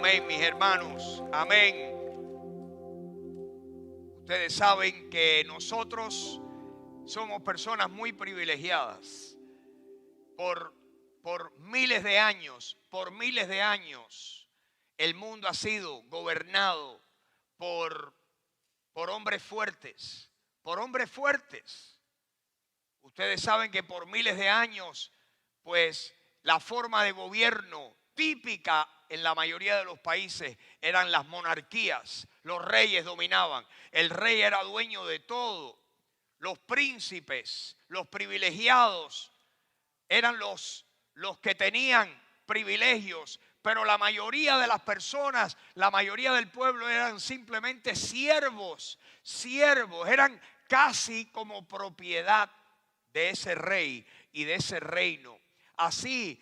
Amén, mis hermanos. Amén. Ustedes saben que nosotros somos personas muy privilegiadas. Por miles de años, el mundo ha sido gobernado por hombres fuertes, Ustedes saben que por miles de años, pues la forma de gobierno típica en la mayoría de los países eran las monarquías. Los reyes dominaban. El rey era dueño de todo. Los príncipes, los privilegiados, eran los que tenían privilegios. Pero la mayoría de las personas, la mayoría del pueblo eran simplemente siervos. Eran casi como propiedad de ese rey y de ese reino. Así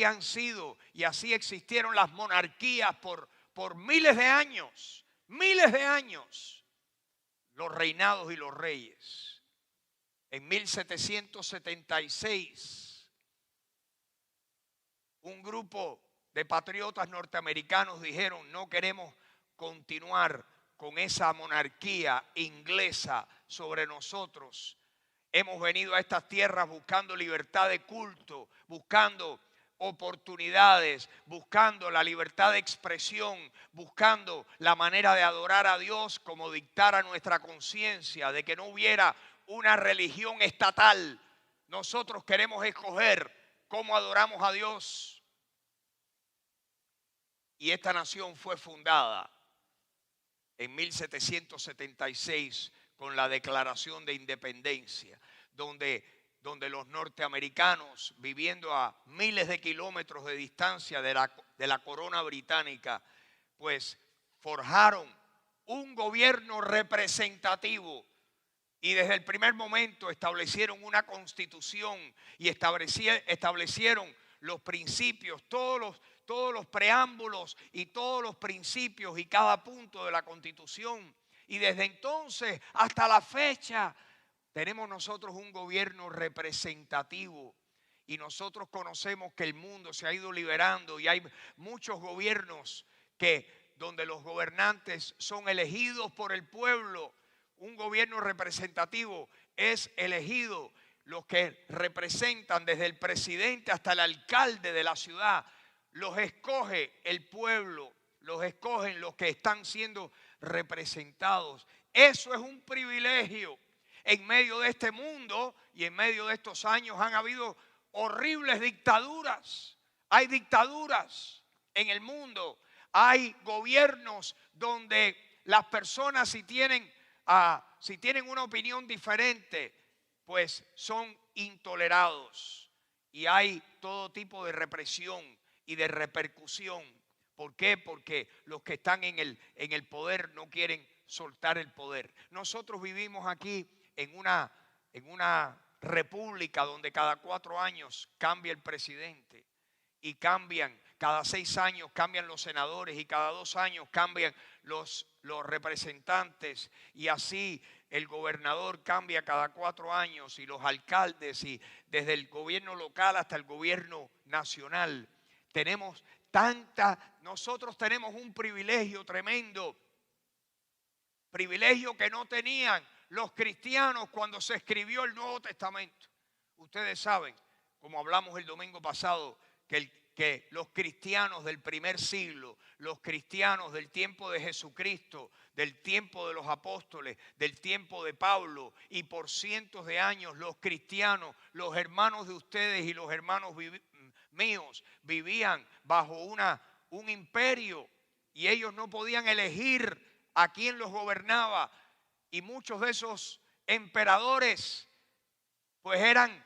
han sido y así existieron las monarquías por miles de años. Los reinados y los reyes. En 1776, un grupo de patriotas norteamericanos dijeron: no queremos continuar con esa monarquía inglesa sobre nosotros. Hemos venido a estas tierras buscando libertad de culto, buscando oportunidades, buscando la libertad de expresión, buscando la manera de adorar a Dios como dictara nuestra conciencia, de que no hubiera una religión estatal. Nosotros queremos escoger cómo adoramos a Dios. Y esta nación fue fundada en 1776 con la Declaración de Independencia, donde los norteamericanos, viviendo a miles de kilómetros de distancia de la corona británica, pues forjaron un gobierno representativo. Y desde el primer momento establecieron una constitución y establecieron los principios, todos los preámbulos y todos los principios y cada punto de la constitución. Y desde entonces hasta la fecha tenemos nosotros un gobierno representativo. Y nosotros conocemos que el mundo se ha ido liberando y hay muchos gobiernos donde los gobernantes son elegidos por el pueblo. Un gobierno representativo es elegido, los que representan desde el presidente hasta el alcalde de la ciudad. Los escoge el pueblo, los escogen los que están siendo representados. Eso es un privilegio. En medio de este mundo y en medio de estos años han habido horribles dictaduras. Hay dictaduras en el mundo. Hay gobiernos donde las personas si tienen una opinión diferente, pues son intolerados. Y hay todo tipo de represión y de repercusión. ¿Por qué? Porque los que están en el poder no quieren soltar el poder. Nosotros vivimos aquí en una república donde cada 4 años cambia el presidente y cada 6 años cambian los senadores y cada 2 años cambian los representantes, y así el gobernador cambia cada 4 años y los alcaldes, y desde el gobierno local hasta el gobierno nacional. Nosotros tenemos un privilegio tremendo, privilegio que no tenían los cristianos cuando se escribió el Nuevo Testamento. Ustedes saben, como hablamos el domingo pasado, que los cristianos del primer siglo, los cristianos del tiempo de Jesucristo, del tiempo de los apóstoles, del tiempo de Pablo, y por cientos de años los cristianos, los hermanos de ustedes y los hermanos míos, vivían bajo un imperio y ellos no podían elegir a quién los gobernaba. Y muchos de esos emperadores pues eran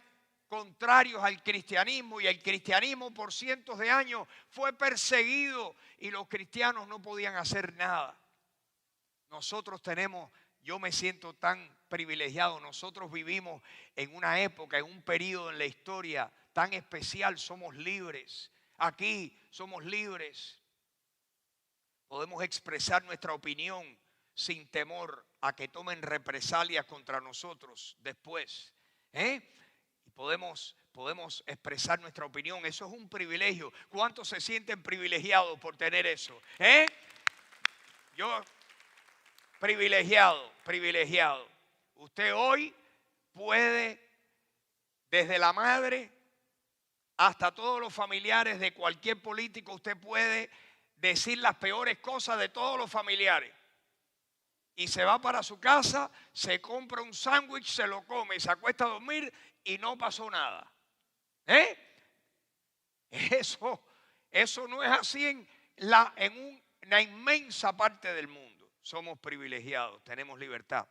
contrarios al cristianismo, y el cristianismo por cientos de años fue perseguido y los cristianos no podían hacer nada. Yo me siento tan privilegiado. Nosotros vivimos en una época, en un periodo en la historia tan especial. Somos libres. Aquí somos libres. Podemos expresar nuestra opinión sin temor a que tomen represalias contra nosotros después. Y podemos podemos expresar nuestra opinión. Eso es un privilegio. ¿Cuántos se sienten privilegiados por tener eso? Yo, privilegiado. Usted hoy puede, desde la madre hasta todos los familiares de cualquier político, usted puede decir las peores cosas de todos los familiares. Y se va para su casa, se compra un sándwich, se lo come, se acuesta a dormir y no pasó nada. Eso no es así en una inmensa parte del mundo. Somos privilegiados, tenemos libertad.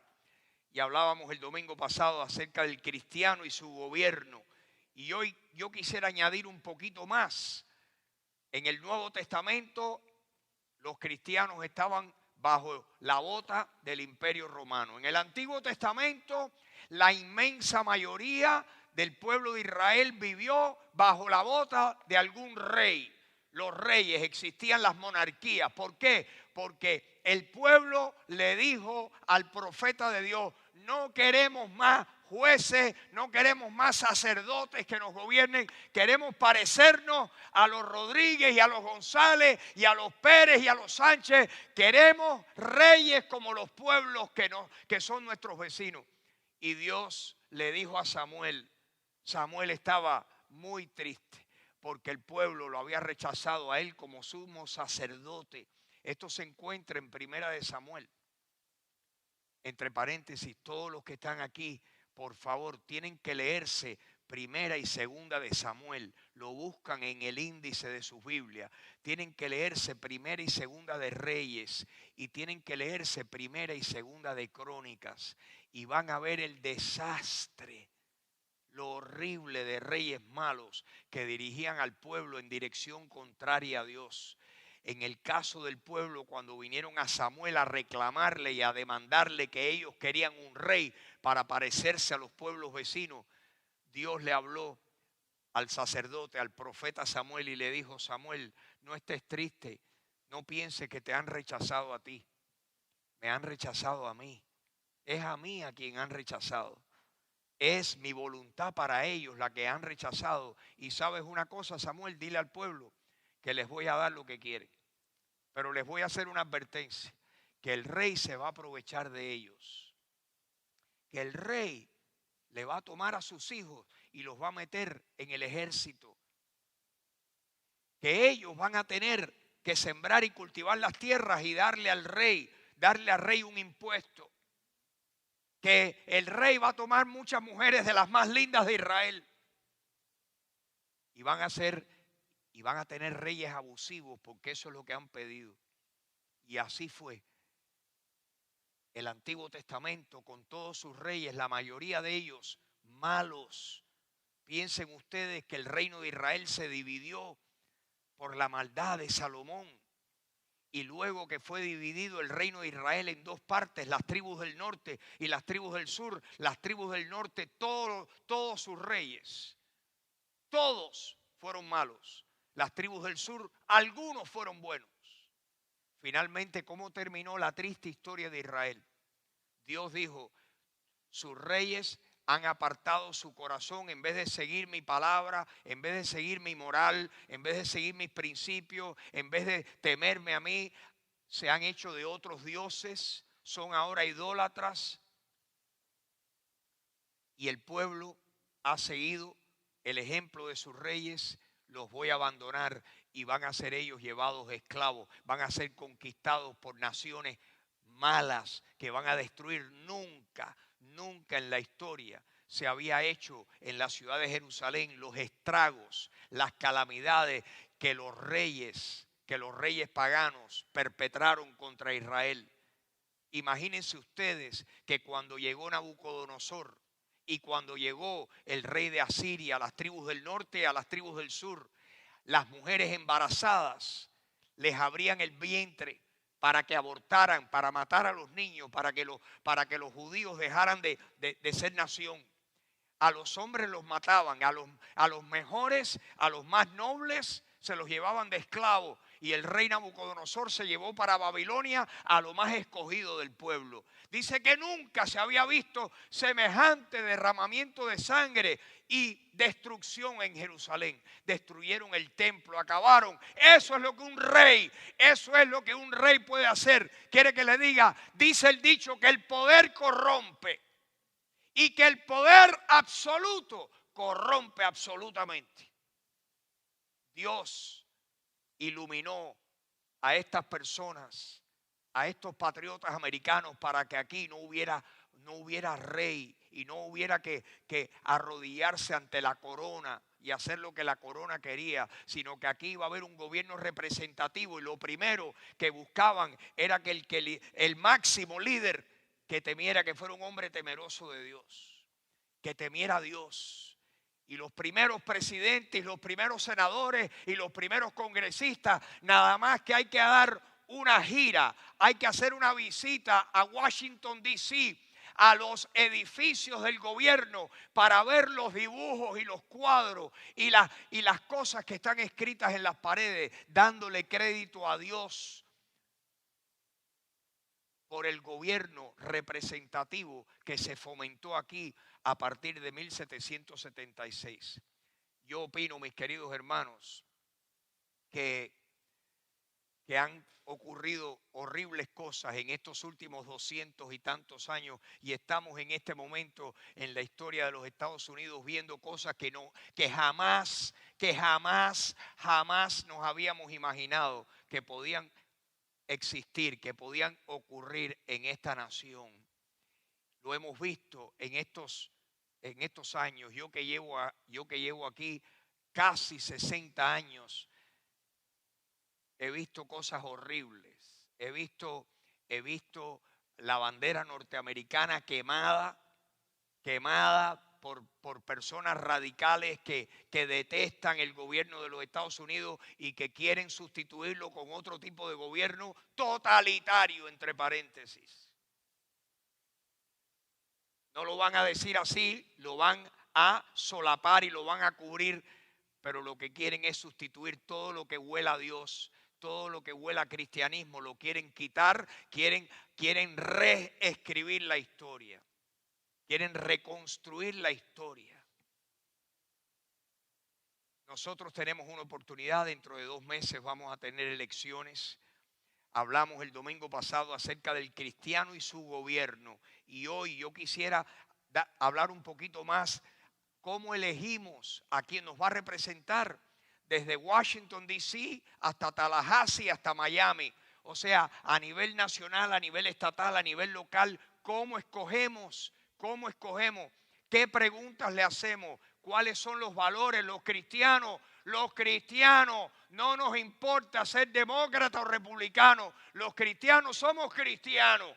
Y hablábamos el domingo pasado acerca del cristiano y su gobierno. Y hoy yo quisiera añadir un poquito más. En el Nuevo Testamento los cristianos estaban bajo la bota del Imperio Romano. En el Antiguo Testamento la inmensa mayoría del pueblo de Israel vivió bajo la bota de algún rey. Los reyes, existían las monarquías. ¿Por qué? Porque el pueblo le dijo al profeta de Dios: no queremos más jueces, no queremos más sacerdotes que nos gobiernen, queremos parecernos a los Rodríguez y a los González y a los Pérez y a los Sánchez. Queremos reyes como los pueblos que son nuestros vecinos. Y Dios le dijo a Samuel estaba muy triste porque el pueblo lo había rechazado a él como sumo sacerdote. Esto se encuentra en Primera de Samuel. Entre paréntesis, todos los que están aquí, por favor, tienen que leerse Primera y Segunda de Samuel. Lo buscan en el índice de sus Biblias. Tienen que leerse Primera y Segunda de Reyes. Y tienen que leerse Primera y Segunda de Crónicas. Y van a ver el desastre, lo horrible de reyes malos que dirigían al pueblo en dirección contraria a Dios. En el caso del pueblo, cuando vinieron a Samuel a reclamarle y a demandarle que ellos querían un rey para parecerse a los pueblos vecinos, Dios le habló al sacerdote, al profeta Samuel, y le dijo: Samuel, no estés triste, no pienses que te han rechazado a ti, me han rechazado a mí, es a mí a quien han rechazado. Es mi voluntad para ellos la que han rechazado. Y sabes una cosa, Samuel, dile al pueblo que les voy a dar lo que quieren. Pero les voy a hacer una advertencia, que el rey se va a aprovechar de ellos. Que el rey le va a tomar a sus hijos y los va a meter en el ejército. Que ellos van a tener que sembrar y cultivar las tierras y darle al rey un impuesto. Que el rey va a tomar muchas mujeres de las más lindas de Israel. Y van a tener reyes abusivos, porque eso es lo que han pedido. Y así fue. El Antiguo Testamento, con todos sus reyes, la mayoría de ellos malos. Piensen ustedes que el reino de Israel se dividió por la maldad de Salomón. Y luego que fue dividido el reino de Israel en dos partes, las tribus del norte y las tribus del sur, las tribus del norte, todos sus reyes, todos fueron malos. Las tribus del sur, algunos fueron buenos. Finalmente, ¿cómo terminó la triste historia de Israel? Dios dijo: sus reyes han apartado su corazón, en vez de seguir mi palabra, en vez de seguir mi moral, en vez de seguir mis principios, en vez de temerme a mí, se han hecho de otros dioses, son ahora idólatras. Y el pueblo ha seguido el ejemplo de sus reyes. Los voy a abandonar y van a ser ellos llevados esclavos, van a ser conquistados por naciones malas que van a destruir. Nunca en la historia se había hecho en la ciudad de Jerusalén los estragos, las calamidades que los reyes paganos perpetraron contra Israel. Imagínense ustedes que cuando llegó Nabucodonosor y cuando llegó el rey de Asiria a las tribus del norte y a las tribus del sur, las mujeres embarazadas les abrían el vientre para que abortaran, para matar a los niños, para que los judíos dejaran de ser nación. A los hombres los mataban, a los mejores, a los más nobles, se los llevaban de esclavos y el rey Nabucodonosor se llevó para Babilonia a lo más escogido del pueblo. Dice que nunca se había visto semejante derramamiento de sangre y destrucción en Jerusalén. Destruyeron el templo, acabaron. Eso es lo que un rey, eso es lo que un rey puede hacer. Quiere que le diga, dice el dicho que el poder corrompe y que el poder absoluto corrompe absolutamente. Dios iluminó a estas personas, a estos patriotas americanos, para que aquí no hubiera rey y no hubiera que arrodillarse ante la corona y hacer lo que la corona quería, sino que aquí iba a haber un gobierno representativo, y lo primero que buscaban era que el máximo líder que temiera, que fuera un hombre temeroso de Dios, que temiera a Dios. Y los primeros presidentes, los primeros senadores y los primeros congresistas, nada más que hay que dar una gira, hay que hacer una visita a Washington, D.C., a los edificios del gobierno para ver los dibujos y los cuadros y las cosas que están escritas en las paredes, dándole crédito a Dios por el gobierno representativo que se fomentó aquí a partir de 1776. Yo opino, mis queridos hermanos, que han ocurrido horribles cosas en estos últimos 200 y tantos años, y estamos en este momento en la historia de los Estados Unidos viendo cosas que jamás nos habíamos imaginado que podían existir, que podían ocurrir en esta nación. Lo hemos visto en estos años. Yo que llevo aquí casi 60 años, he visto cosas horribles. He visto la bandera norteamericana quemada por personas radicales que detestan el gobierno de los Estados Unidos y que quieren sustituirlo con otro tipo de gobierno totalitario, entre paréntesis. No lo van a decir así, lo van a solapar y lo van a cubrir, pero lo que quieren es sustituir todo lo que huela a Dios, todo lo que huela a cristianismo, lo quieren quitar, quieren reescribir la historia, quieren reconstruir la historia. Nosotros tenemos una oportunidad, dentro de 2 meses vamos a tener elecciones. Hablamos el domingo pasado acerca del cristiano y su gobierno. Y hoy yo quisiera hablar un poquito más cómo elegimos a quien nos va a representar desde Washington, D.C. hasta Tallahassee, hasta Miami. O sea, a nivel nacional, a nivel estatal, a nivel local, ¿cómo escogemos? ¿Qué preguntas le hacemos? ¿Cuáles son los valores? Los cristianos no nos importa ser demócrata o republicano. Los cristianos somos cristianos.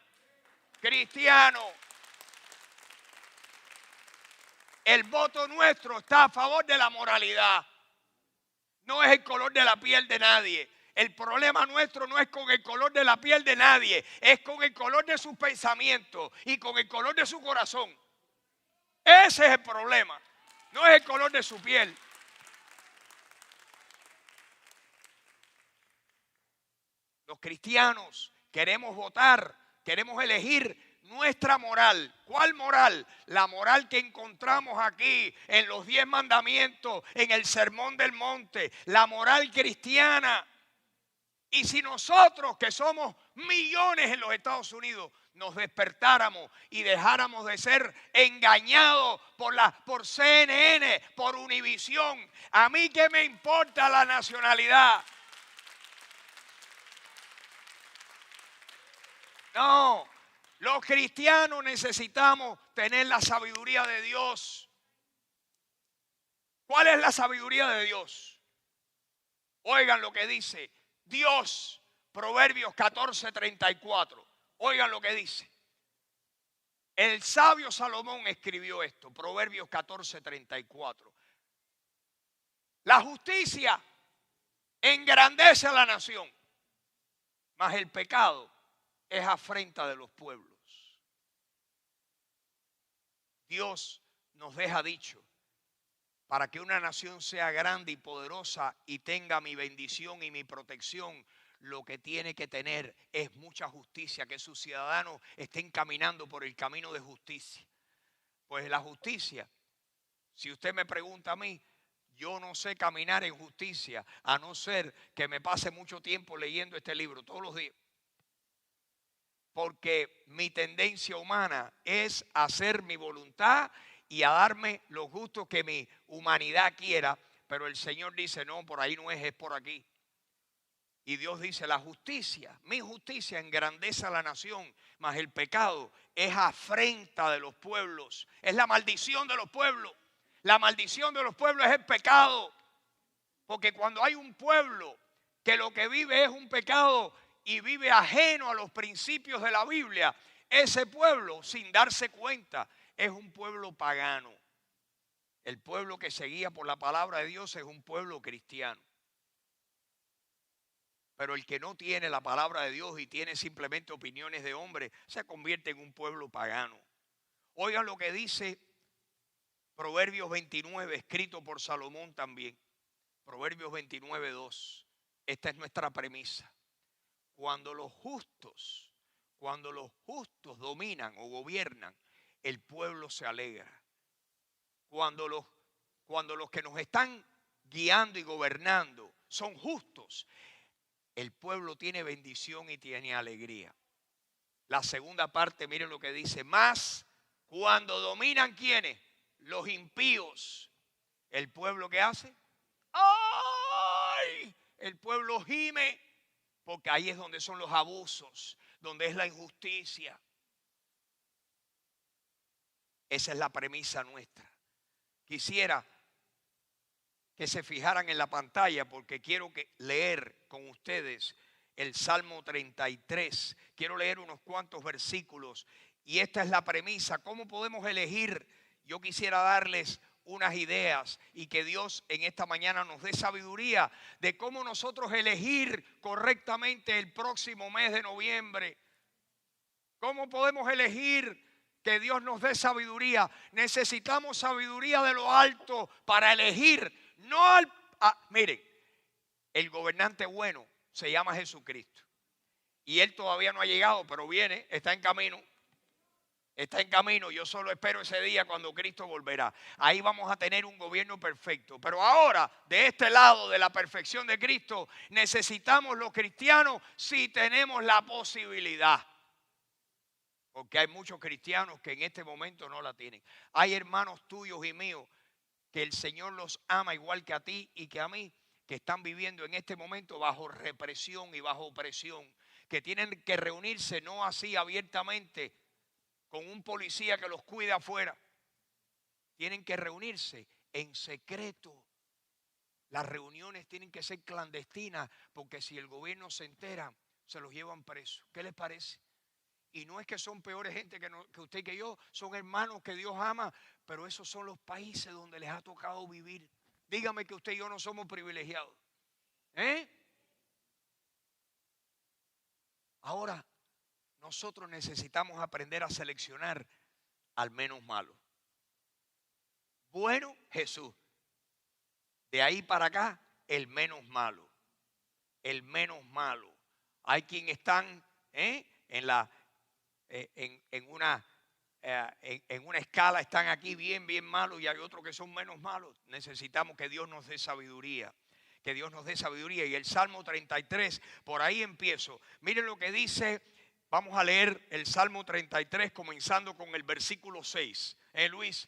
El voto nuestro está a favor de la moralidad. No es el color de la piel de nadie. El problema nuestro no es con el color de la piel de nadie, es con el color de sus pensamientos y con el color de su corazón. Ese es el problema, no es el color de su piel. Los cristianos queremos votar, queremos elegir nuestra moral. ¿Cuál moral? La moral que encontramos aquí en los 10 mandamientos, en el Sermón del Monte, la moral cristiana. Y si nosotros, que somos millones en los Estados Unidos, nos despertáramos y dejáramos de ser engañados por CNN, por Univisión, ¿a mí qué me importa la nacionalidad? No, los cristianos necesitamos tener la sabiduría de Dios. ¿Cuál es la sabiduría de Dios? Oigan lo que dice Dios, Proverbios 14:34. Oigan lo que dice. El sabio Salomón escribió esto, Proverbios 14:34. La justicia engrandece a la nación, mas el pecado es afrenta de los pueblos. Dios nos deja dicho para que una nación sea grande y poderosa y tenga mi bendición y mi protección, lo que tiene que tener es mucha justicia, que sus ciudadanos estén caminando por el camino de justicia. Pues la justicia, si usted me pregunta a mí, yo no sé caminar en justicia, a no ser que me pase mucho tiempo leyendo este libro todos los días. Porque mi tendencia humana es hacer mi voluntad y a darme los gustos que mi humanidad quiera, pero el Señor dice, no, por ahí no es por aquí. Y Dios dice, la justicia, mi justicia engrandece a la nación, mas el pecado es afrenta de los pueblos, es la maldición de los pueblos. La maldición de los pueblos es el pecado, porque cuando hay un pueblo que lo que vive es un pecado y vive ajeno a los principios de la Biblia, ese pueblo, sin darse cuenta, es un pueblo pagano. El pueblo que se guía por la palabra de Dios es un pueblo cristiano. Pero el que no tiene la palabra de Dios y tiene simplemente opiniones de hombre, se convierte en un pueblo pagano. Oigan lo que dice Proverbios 29, escrito por Salomón también. Proverbios 29, 2. Esta es nuestra premisa. Cuando los justos dominan o gobiernan, el pueblo se alegra. Cuando los que nos están guiando y gobernando son justos, el pueblo tiene bendición y tiene alegría. La segunda parte, miren lo que dice, más cuando dominan ¿quiénes? Los impíos. ¿El pueblo qué hace? ¡Ay! El pueblo gime, porque ahí es donde son los abusos, donde es la injusticia. Esa es la premisa nuestra. Quisiera que se fijaran en la pantalla porque quiero leer con ustedes el Salmo 33. Quiero leer unos cuantos versículos y esta es la premisa. ¿Cómo podemos elegir? Yo quisiera darles unas ideas y que Dios en esta mañana nos dé sabiduría de cómo nosotros elegir correctamente el próximo mes de noviembre. ¿Cómo podemos elegir? Que Dios nos dé sabiduría. Necesitamos sabiduría de lo alto para elegir. Miren, el gobernante bueno se llama Jesucristo. Y Él todavía no ha llegado, pero viene, está en camino. Está en camino. Yo solo espero ese día cuando Cristo volverá. Ahí vamos a tener un gobierno perfecto. Pero ahora, de este lado de la perfección de Cristo, necesitamos los cristianos si tenemos la posibilidad. Porque hay muchos cristianos que en este momento no la tienen. Hay hermanos tuyos y míos que el Señor los ama igual que a ti y que a mí, que están viviendo en este momento bajo represión y bajo opresión, que tienen que reunirse no así abiertamente con un policía que los cuida afuera. Tienen que reunirse en secreto. Las reuniones tienen que ser clandestinas porque si el gobierno se entera, se los llevan presos. ¿Qué les parece? Y no es que son peores gente que usted y que yo, son hermanos que Dios ama, pero esos son los países donde les ha tocado vivir. Dígame que usted y yo no somos privilegiados. Ahora, nosotros necesitamos aprender a seleccionar al menos malo. Bueno, Jesús. De ahí para acá, el menos malo. El menos malo. Hay quienes están en una escala, están aquí bien malos y hay otros que son menos malos. Necesitamos que Dios nos dé sabiduría. Que Dios nos dé sabiduría. Y el Salmo 33, por ahí empiezo. Miren lo que dice, vamos a leer el Salmo 33 comenzando con el versículo 6. Luis,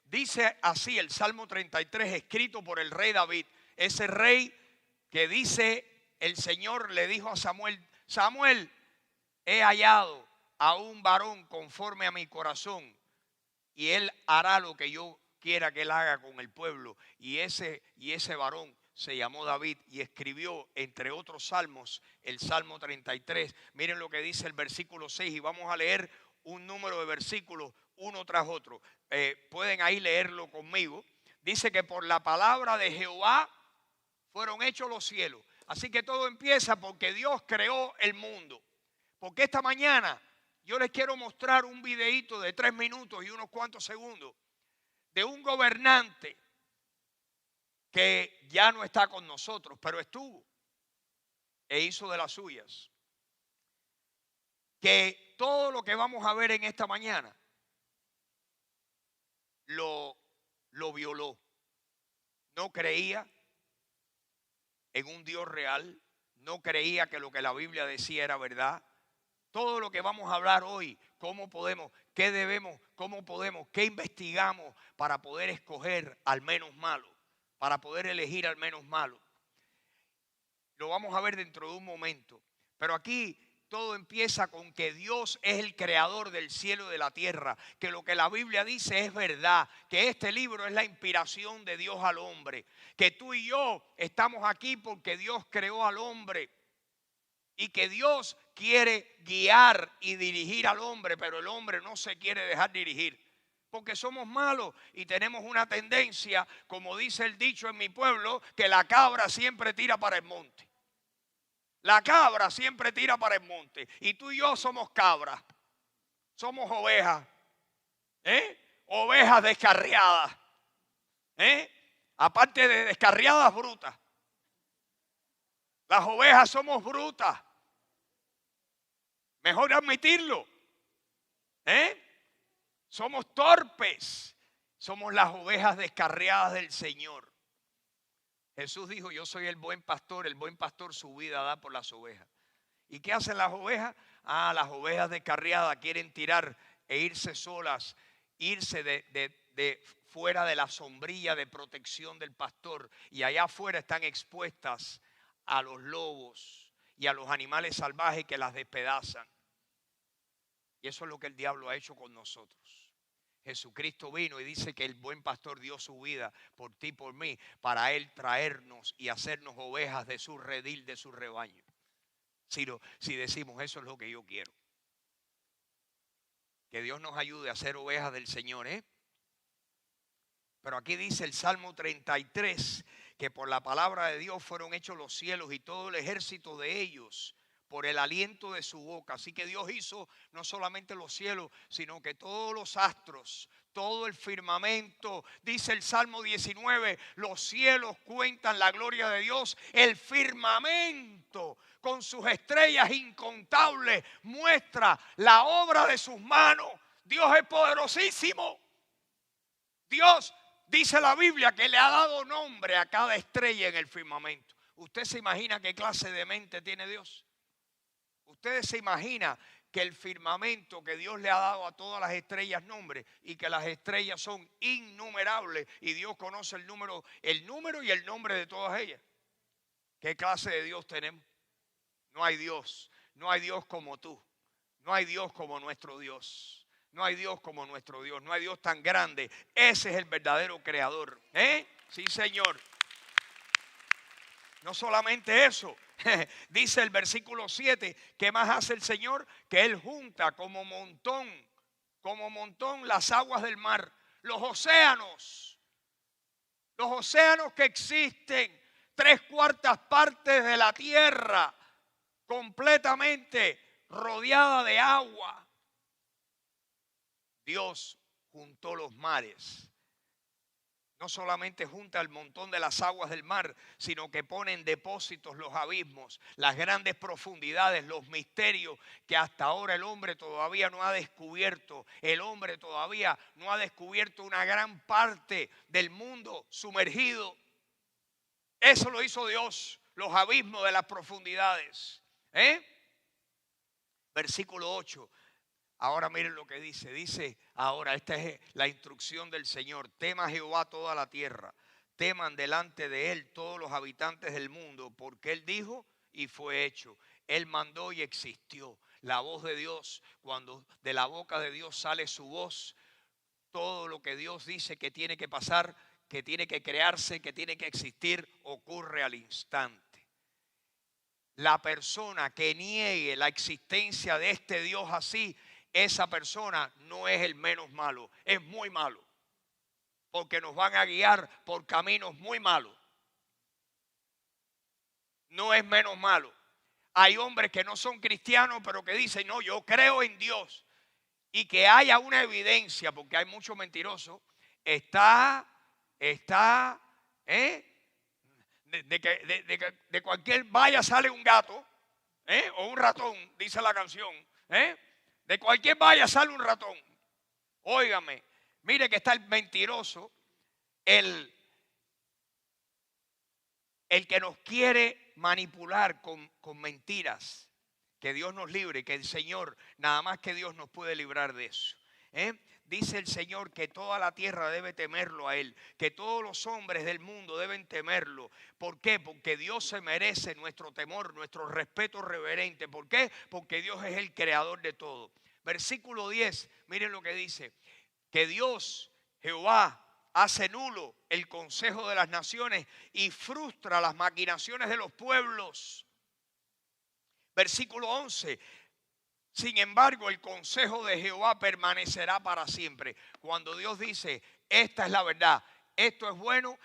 dice así el Salmo 33 escrito por el rey David. Ese rey que dice, el Señor le dijo a Samuel, Samuel, he hallado a un varón conforme a mi corazón y él hará lo que yo quiera que él haga con el pueblo. Y ese varón se llamó David y escribió, entre otros salmos, el Salmo 33. Miren lo que dice el versículo 6 y vamos a leer un número de versículos uno tras otro. Pueden ahí leerlo conmigo. Dice que por la palabra de Jehová fueron hechos los cielos. Así que todo empieza porque Dios creó el mundo. Porque esta mañana yo les quiero mostrar un videíto de 3 minutos y unos cuantos segundos de un gobernante que ya no está con nosotros, pero estuvo e hizo de las suyas. Que todo lo que vamos a ver en esta mañana lo violó. No creía en un Dios real, no creía que lo que la Biblia decía era verdad. Todo lo que vamos a hablar hoy, cómo podemos, qué debemos, cómo podemos, qué investigamos para poder escoger al menos malo, para poder elegir al menos malo. Lo vamos a ver dentro de un momento. Pero aquí todo empieza con que Dios es el creador del cielo y de la tierra, que lo que la Biblia dice es verdad, que este libro es la inspiración de Dios al hombre, que tú y yo estamos aquí porque Dios creó al hombre y que Dios quiere guiar y dirigir al hombre, pero el hombre no se quiere dejar dirigir. Porque somos malos y tenemos una tendencia, como dice el dicho en mi pueblo, que la cabra siempre tira para el monte. La cabra siempre tira para el monte. Y tú y yo somos cabras. Somos ovejas. Ovejas descarriadas. Aparte de descarriadas, brutas. Las ovejas somos brutas. Mejor admitirlo. Somos torpes. Somos las ovejas descarriadas del Señor. Jesús dijo, yo soy el buen pastor su vida da por las ovejas. ¿Y qué hacen las ovejas? Las ovejas descarriadas quieren tirar e irse solas, irse de fuera de la sombrilla de protección del pastor. Y allá afuera están expuestas a los lobos y a los animales salvajes que las despedazan. Y eso es lo que el diablo ha hecho con nosotros. Jesucristo vino y dice que el buen pastor dio su vida por ti y por mí, para él traernos y hacernos ovejas de su redil, de su rebaño. Si decimos eso es lo que yo quiero. Que Dios nos ayude a ser ovejas del Señor, Pero aquí dice el Salmo 33 que por la palabra de Dios fueron hechos los cielos y todo el ejército de ellos, por el aliento de su boca. Así que Dios hizo no solamente los cielos, sino que todos los astros, todo el firmamento. Dice el Salmo 19, los cielos cuentan la gloria de Dios. El firmamento con sus estrellas incontables muestra la obra de sus manos. Dios es poderosísimo. Dios, dice la Biblia, que le ha dado nombre a cada estrella en el firmamento. ¿Usted se imagina qué clase de mente tiene Dios? Ustedes se imaginan que el firmamento que Dios le ha dado a todas las estrellas nombre y que las estrellas son innumerables y Dios conoce el número y el nombre de todas ellas. ¿Qué clase de Dios tenemos? No hay Dios como tú. No hay Dios como nuestro Dios. No hay Dios como nuestro Dios. No hay Dios tan grande. Ese es el verdadero creador. Sí, Señor. No solamente eso. Dice el versículo 7, ¿qué más hace el Señor? Que Él junta como montón las aguas del mar, los océanos que existen, 3/4 partes de la tierra completamente rodeada de agua. Dios juntó los mares. No solamente junta el montón de las aguas del mar, sino que pone en depósitos los abismos, las grandes profundidades, los misterios que hasta ahora el hombre todavía no ha descubierto. El hombre todavía no ha descubierto una gran parte del mundo sumergido. Eso lo hizo Dios, los abismos de las profundidades. Versículo 8. Ahora miren lo que dice. Dice ahora, esta es la instrucción del Señor. Tema a Jehová toda la tierra. Teman delante de Él todos los habitantes del mundo. Porque Él dijo y fue hecho. Él mandó y existió. La voz de Dios, cuando de la boca de Dios sale su voz, todo lo que Dios dice que tiene que pasar, que tiene que crearse, que tiene que existir, ocurre al instante. La persona que niegue la existencia de este Dios así, esa persona no es el menos malo, es muy malo. Porque nos van a guiar por caminos muy malos. No es menos malo. Hay hombres que no son cristianos, pero que dicen, no, yo creo en Dios. Y que haya una evidencia, porque hay muchos mentirosos, está, de cualquier valla sale un gato, o un ratón, dice la canción, de cualquier valla sale un ratón. Óigame, mire que está el mentiroso, el que nos quiere manipular con mentiras. Que Dios nos libre, que el Señor, nada más que Dios nos puede librar de eso. Dice el Señor que toda la tierra debe temerlo a Él, que todos los hombres del mundo deben temerlo. ¿Por qué? Porque Dios se merece nuestro temor, nuestro respeto reverente. ¿Por qué? Porque Dios es el creador de todo. Versículo 10, miren lo que dice, que Dios, Jehová, hace nulo el consejo de las naciones y frustra las maquinaciones de los pueblos. Versículo 11. Sin embargo, el consejo de Jehová permanecerá para siempre. Cuando Dios dice, esta es la verdad, esto es bueno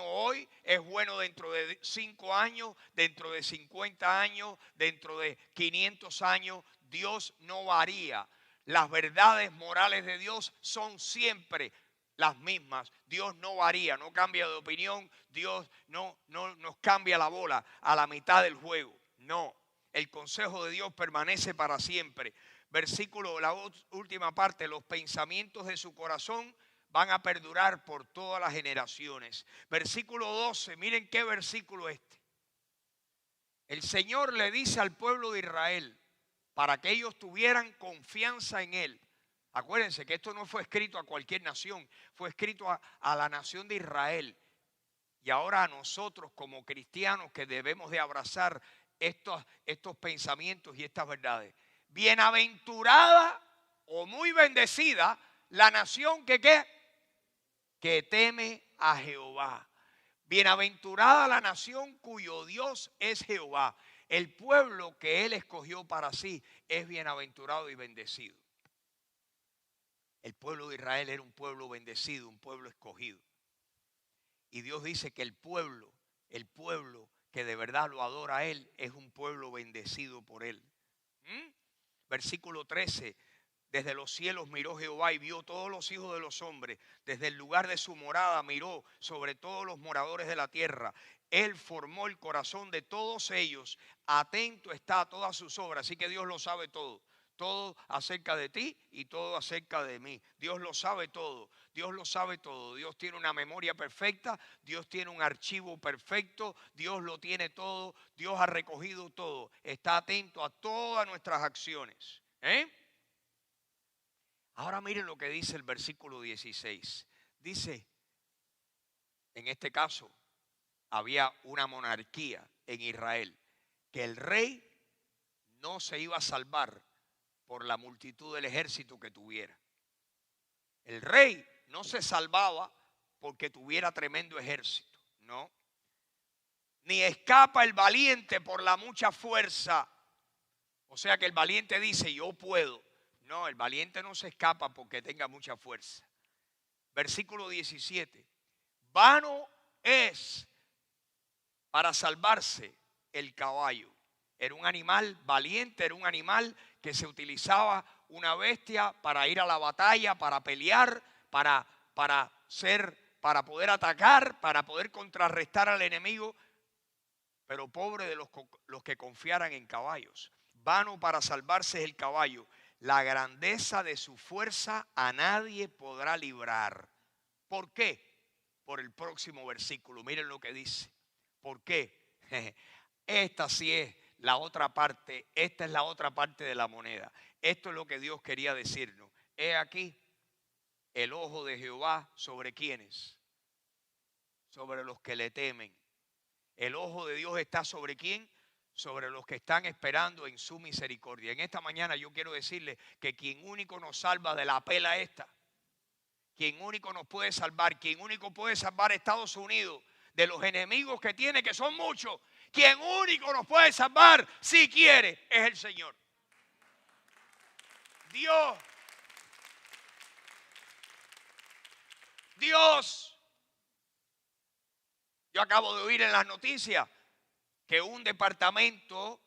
hoy, es bueno dentro de 5 años, dentro de 50 años, dentro de 500 años, Dios no varía. Las verdades morales de Dios son siempre las mismas. Dios no varía, no cambia de opinión. Dios no nos cambia la bola a la mitad del juego. No. El consejo de Dios permanece para siempre. Versículo, la última parte, los pensamientos de su corazón van a perdurar por todas las generaciones. Versículo 12, miren qué versículo este. El Señor le dice al pueblo de Israel, para que ellos tuvieran confianza en Él. Acuérdense que esto no fue escrito a cualquier nación, fue escrito a la nación de Israel. Y ahora a nosotros como cristianos que debemos de abrazar estos pensamientos y estas verdades. Bienaventurada o muy bendecida la nación que teme a Jehová. Bienaventurada la nación cuyo Dios es Jehová. El pueblo que Él escogió para sí es bienaventurado y bendecido. El pueblo de Israel era un pueblo bendecido, un pueblo escogido. Y Dios dice que el pueblo que de verdad lo adora a Él es un pueblo bendecido por Él. Versículo 13. Desde los cielos miró Jehová y vio todos los hijos de los hombres. Desde el lugar de su morada miró sobre todos los moradores de la tierra. Él formó el corazón de todos ellos. Atento está a todas sus obras. Así que Dios lo sabe todo. Todo acerca de ti y todo acerca de mí. Dios lo sabe todo. Dios lo sabe todo. Dios tiene una memoria perfecta. Dios tiene un archivo perfecto. Dios lo tiene todo. Dios ha recogido todo. Está atento a todas nuestras acciones. Ahora miren lo que dice el versículo 16. Dice, en este caso, había una monarquía en Israel, que el rey no se iba a salvar por la multitud del ejército que tuviera. El rey no se salvaba porque tuviera tremendo ejército, no. Ni escapa el valiente por la mucha fuerza. O sea que el valiente dice, yo puedo. No, el valiente no se escapa porque tenga mucha fuerza. Versículo 17. Vano es para salvarse el caballo. Era un animal valiente, era un animal que se utilizaba una bestia para ir a la batalla, para pelear, para poder atacar, para poder contrarrestar al enemigo. Pero pobre de los que confiaran en caballos. Vano para salvarse el caballo. La grandeza de su fuerza a nadie podrá librar. ¿Por qué? Por el próximo versículo. Miren lo que dice. ¿Por qué? Esta sí es la otra parte. Esta es la otra parte de la moneda. Esto es lo que Dios quería decirnos. He aquí el ojo de Jehová sobre quienes. Sobre los que le temen. El ojo de Dios está sobre quién. Sobre los que están esperando en su misericordia. En esta mañana yo quiero decirle que quien único nos salva de la pela esta, quien único nos puede salvar, quien único puede salvar a Estados Unidos de los enemigos que tiene, que son muchos, quien único nos puede salvar, si quiere, es el Señor. Dios. Yo acabo de oír en las noticias que un departamento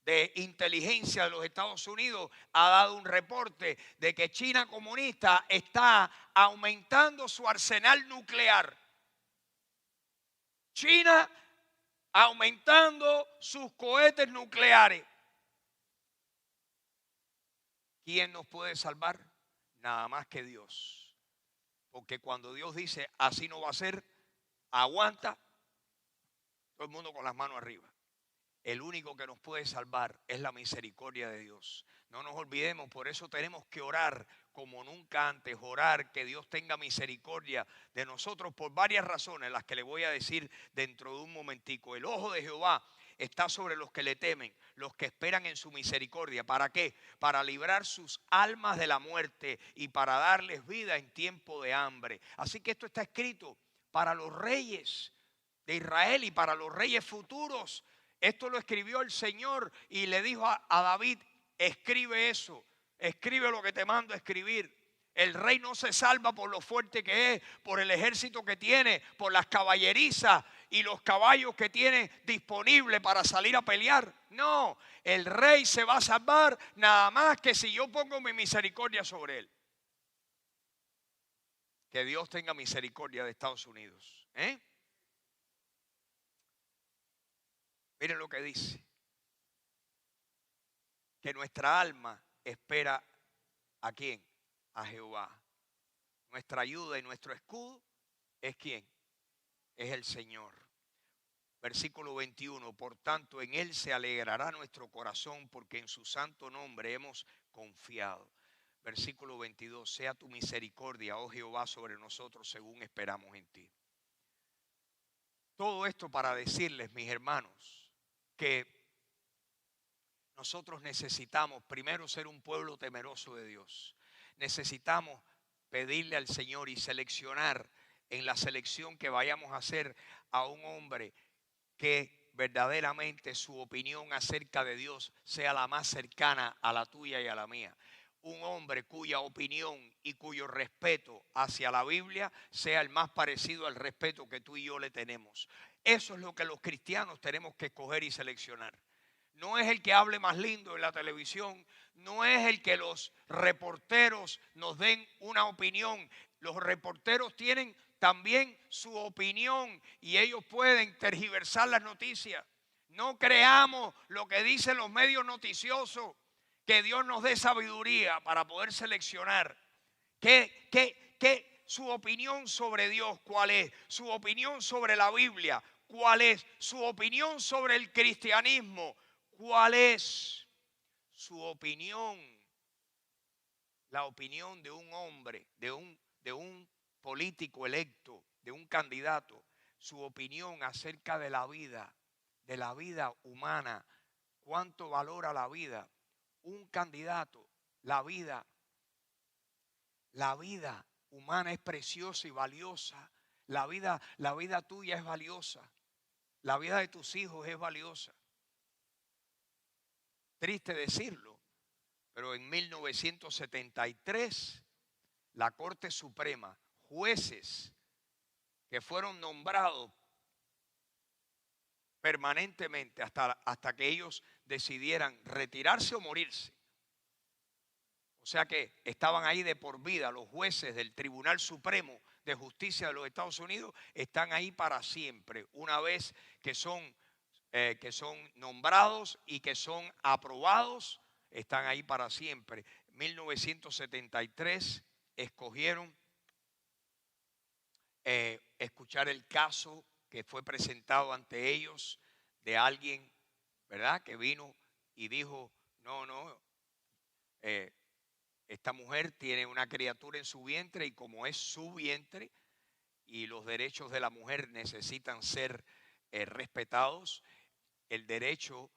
de inteligencia de los Estados Unidos ha dado un reporte de que China comunista está aumentando su arsenal nuclear. China aumentando sus cohetes nucleares. ¿Quién nos puede salvar? Nada más que Dios. Porque cuando Dios dice así no va a ser, aguanta, todo el mundo con las manos arriba. El único que nos puede salvar es la misericordia de Dios. No nos olvidemos, por eso tenemos que orar como nunca antes, orar que Dios tenga misericordia de nosotros por varias razones, las que le voy a decir dentro de un momentico. El ojo de Jehová está sobre los que le temen, los que esperan en su misericordia. ¿Para qué? Para librar sus almas de la muerte y para darles vida en tiempo de hambre. Así que esto está escrito para los reyes de Israel y para los reyes futuros. Esto lo escribió el Señor y le dijo a David, escribe eso, escribe lo que te mando a escribir. El rey no se salva por lo fuerte que es, por el ejército que tiene, por las caballerizas y los caballos que tiene disponibles para salir a pelear. No, el rey se va a salvar nada más que si yo pongo mi misericordia sobre él. Que Dios tenga misericordia de Estados Unidos. Miren lo que dice. Que nuestra alma espera ¿a quién? A Jehová. Nuestra ayuda y nuestro escudo es ¿quién? Es el Señor. Versículo 21. Por tanto, en Él se alegrará nuestro corazón porque en su santo nombre hemos confiado. Versículo 22. Sea tu misericordia, oh Jehová, sobre nosotros según esperamos en ti. Todo esto para decirles, mis hermanos, que nosotros necesitamos primero ser un pueblo temeroso de Dios. Necesitamos pedirle al Señor y seleccionar en la selección que vayamos a hacer a un hombre que verdaderamente su opinión acerca de Dios sea la más cercana a la tuya y a la mía. Un hombre cuya opinión y cuyo respeto hacia la Biblia sea el más parecido al respeto que tú y yo le tenemos. Eso es lo que los cristianos tenemos que escoger y seleccionar. No es el que hable más lindo en la televisión, no es el que los reporteros nos den una opinión. Los reporteros tienen también su opinión y ellos pueden tergiversar las noticias. No creamos lo que dicen los medios noticiosos, que Dios nos dé sabiduría para poder seleccionar. ¿Qué su opinión sobre Dios? ¿Cuál es? Su opinión sobre la Biblia. ¿Cuál es? Su opinión sobre el cristianismo. ¿Cuál es su opinión? La opinión de un hombre, de un político electo, de un candidato. Su opinión acerca de la vida humana. ¿Cuánto valora la vida? Un candidato, la vida humana es preciosa y valiosa. La vida tuya es valiosa. La vida de tus hijos es valiosa. Triste decirlo, pero en 1973 la Corte Suprema, jueces que fueron nombrados permanentemente hasta que ellos decidieran retirarse o morirse. O sea que estaban ahí de por vida. Los jueces del Tribunal Supremo de Justicia de los Estados Unidos están ahí para siempre, una vez que son nombrados y que son aprobados, están ahí para siempre. 1973 escogieron escuchar el caso que fue presentado ante ellos de alguien, ¿verdad?, que vino y dijo, esta mujer tiene una criatura en su vientre y como es su vientre y los derechos de la mujer necesitan ser respetados, el derecho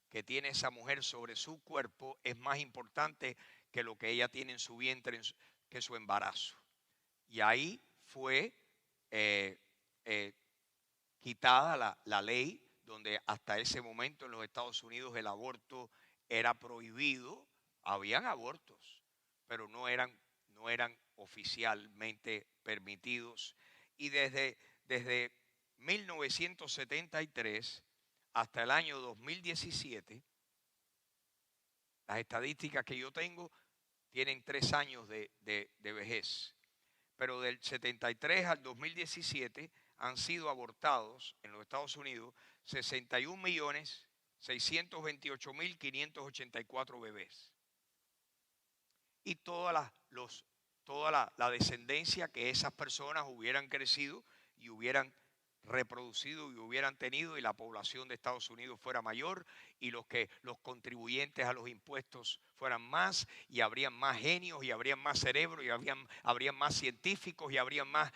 que tiene esa mujer sobre su cuerpo es más importante que lo que ella tiene en su vientre, que su embarazo. Y ahí fue quitada la ley donde hasta ese momento en los Estados Unidos el aborto era prohibido. Habían abortos, pero no eran oficialmente permitidos. Y desde 1973 hasta el año 2017, Las estadísticas que yo tengo tienen 3 años de vejez. Pero del 73 al 2017 han sido abortados en los Estados Unidos 61.628.584 bebés. Y toda la descendencia que esas personas hubieran crecido y hubieran reproducido y hubieran tenido, y la población de Estados Unidos fuera mayor, y los contribuyentes a los impuestos fueran más, y habrían más genios, y habrían más cerebros, y habrían más científicos, y habrían más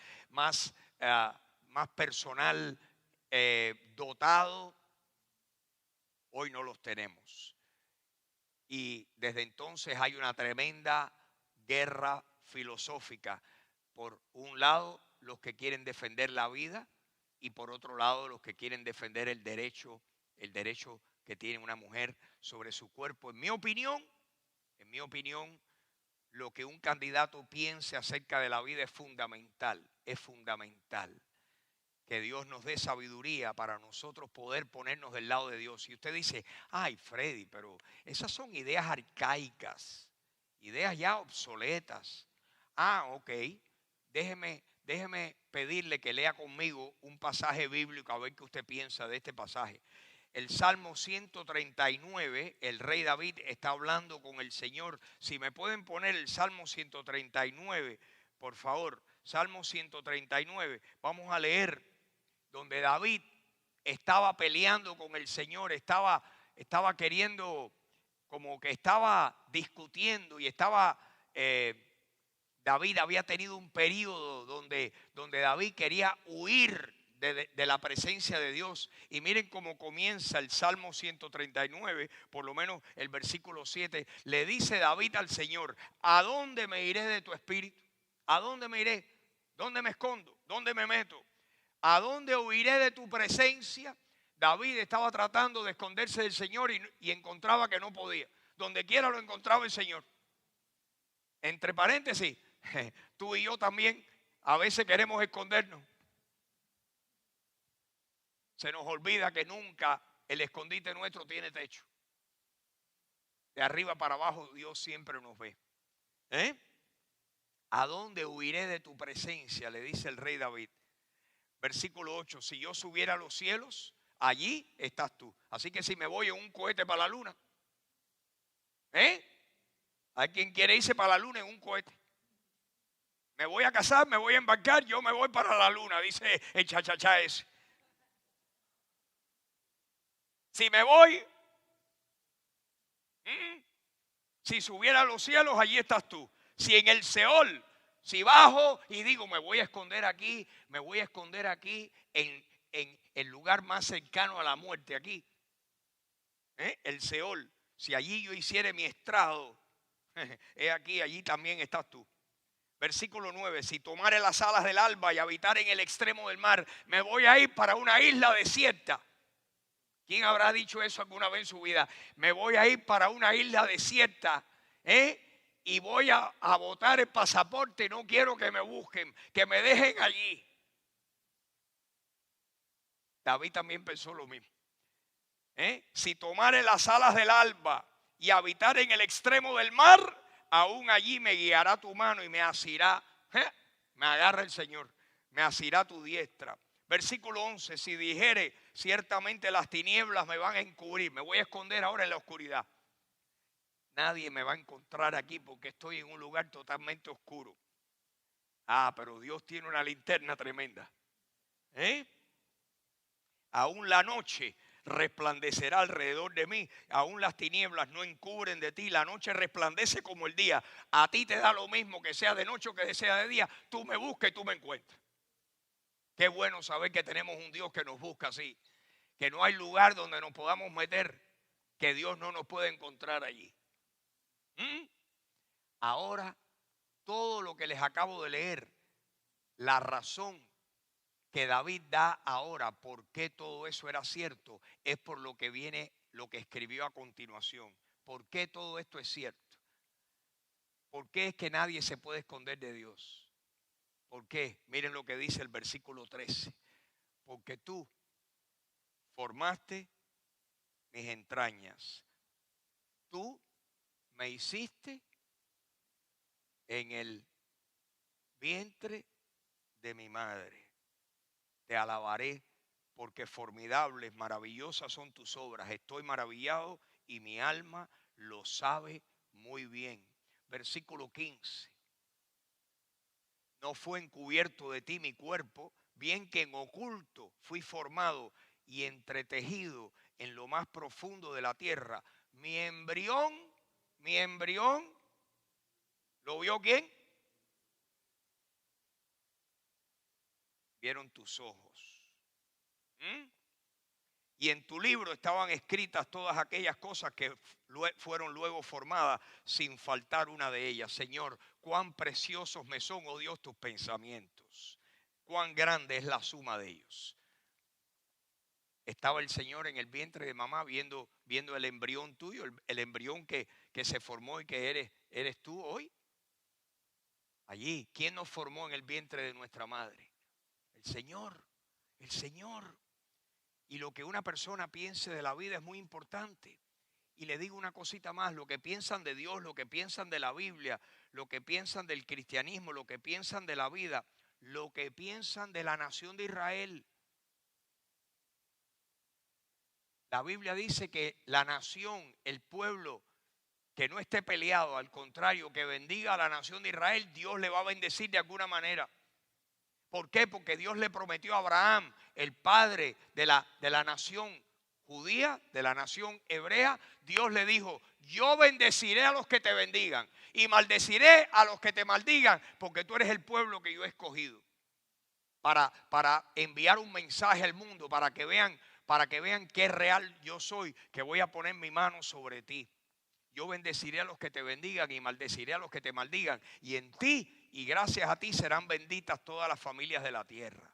personal dotado. Hoy no los tenemos. Y desde entonces hay una tremenda guerra filosófica. Por un lado, los que quieren defender la vida, y por otro lado, los que quieren defender el derecho que tiene una mujer sobre su cuerpo. En mi opinión, lo que un candidato piense acerca de la vida es fundamental. Es fundamental que Dios nos dé sabiduría para nosotros poder ponernos del lado de Dios. Y usted dice, ay, Freddy, pero esas son ideas arcaicas, ideas ya obsoletas. Ok, déjeme pedirle que lea conmigo un pasaje bíblico a ver qué usted piensa de este pasaje. El Salmo 139, el rey David está hablando con el Señor. Si me pueden poner el Salmo 139, por favor. Salmo 139, vamos a leer donde David estaba peleando con el Señor, estaba queriendo, como que estaba discutiendo, y David había tenido un periodo donde David quería huir de la presencia de Dios. Y miren cómo comienza el Salmo 139, por lo menos el versículo 7. Le dice David al Señor, ¿a dónde me iré de tu espíritu? ¿A dónde me iré? ¿Dónde me escondo? ¿Dónde me meto? ¿A dónde huiré de tu presencia? David estaba tratando de esconderse del Señor y encontraba que no podía. Donde quiera lo encontraba el Señor. Entre paréntesis, tú y yo también a veces queremos escondernos. Se nos olvida que nunca el escondite nuestro tiene techo. De arriba para abajo Dios siempre nos ve. ¿A dónde huiré de tu presencia? Le dice el rey David. Versículo 8, si yo subiera a los cielos, allí estás tú. Así que si me voy en un cohete para la luna, ¿hay quien quiere irse para la luna en un cohete? Me voy a casar, me voy a embarcar, yo me voy para la luna, dice el chachachá ese. Si me voy, si subiera a los cielos, allí estás tú. Si en el Seol, si bajo y digo, me voy a esconder aquí en el lugar más cercano a la muerte, aquí, el Seol, si allí yo hiciera mi estrado, aquí, allí también estás tú. Versículo 9, si tomare las alas del alba y habitar en el extremo del mar, me voy a ir para una isla desierta. ¿Quién habrá dicho eso alguna vez en su vida? Me voy a ir para una isla desierta, y voy a botar el pasaporte, no quiero que me busquen, que me dejen allí. David también pensó lo mismo. Si tomare las alas del alba y habitar en el extremo del mar, aún allí me guiará tu mano y me asirá. Me agarra el Señor, me asirá tu diestra. Versículo 11, si dijere, ciertamente las tinieblas me van a encubrir, me voy a esconder ahora en la oscuridad. Nadie me va a encontrar aquí porque estoy en un lugar totalmente oscuro. Pero Dios tiene una linterna tremenda. Aún la noche resplandecerá alrededor de mí. Aún las tinieblas no encubren de ti. La noche resplandece como el día. A ti te da lo mismo que sea de noche o que sea de día. Tú me buscas y tú me encuentras. Qué bueno saber que tenemos un Dios que nos busca así. Que no hay lugar donde nos podamos meter que Dios no nos puede encontrar allí. Ahora, todo lo que les acabo de leer, la razón que David da ahora por qué todo eso era cierto, es por lo que viene, lo que escribió a continuación. ¿Por qué todo esto es cierto? ¿Por qué es que nadie se puede esconder de Dios? ¿Por qué? Miren lo que dice el versículo 13. Porque tú formaste mis entrañas. Tú me hiciste en el vientre de mi madre. Te alabaré porque formidables, maravillosas son tus obras. Estoy maravillado y mi alma lo sabe muy bien. Versículo 15. No fue encubierto de ti mi cuerpo, bien que en oculto fui formado y entretejido en lo más profundo de la tierra. Mi embrión, ¿lo vio quién? Vieron tus ojos. Y en tu libro estaban escritas todas aquellas cosas que fueron luego formadas, sin faltar una de ellas. Señor, cuán preciosos me son, oh Dios, tus pensamientos. Cuán grande es la suma de ellos. Estaba el Señor en el vientre de mamá viendo el embrión tuyo, el embrión que se formó y que eres tú hoy. Allí, ¿quién nos formó en el vientre de nuestra madre? El Señor, el Señor. Y lo que una persona piense de la vida es muy importante. Y le digo una cosita más, lo que piensan de Dios, lo que piensan de la Biblia, lo que piensan del cristianismo, lo que piensan de la vida, lo que piensan de la nación de Israel. La Biblia dice que la nación, el pueblo que no esté peleado, al contrario, que bendiga a la nación de Israel, Dios le va a bendecir de alguna manera. ¿Por qué? Porque Dios le prometió a Abraham, el padre de la nación judía, de la nación hebrea. Dios le dijo, yo bendeciré a los que te bendigan y maldeciré a los que te maldigan, porque tú eres el pueblo que yo he escogido para enviar un mensaje al mundo, para que vean qué real yo soy, que voy a poner mi mano sobre ti. Yo bendeciré a los que te bendigan y maldeciré a los que te maldigan. Y en ti y gracias a ti serán benditas todas las familias de la tierra.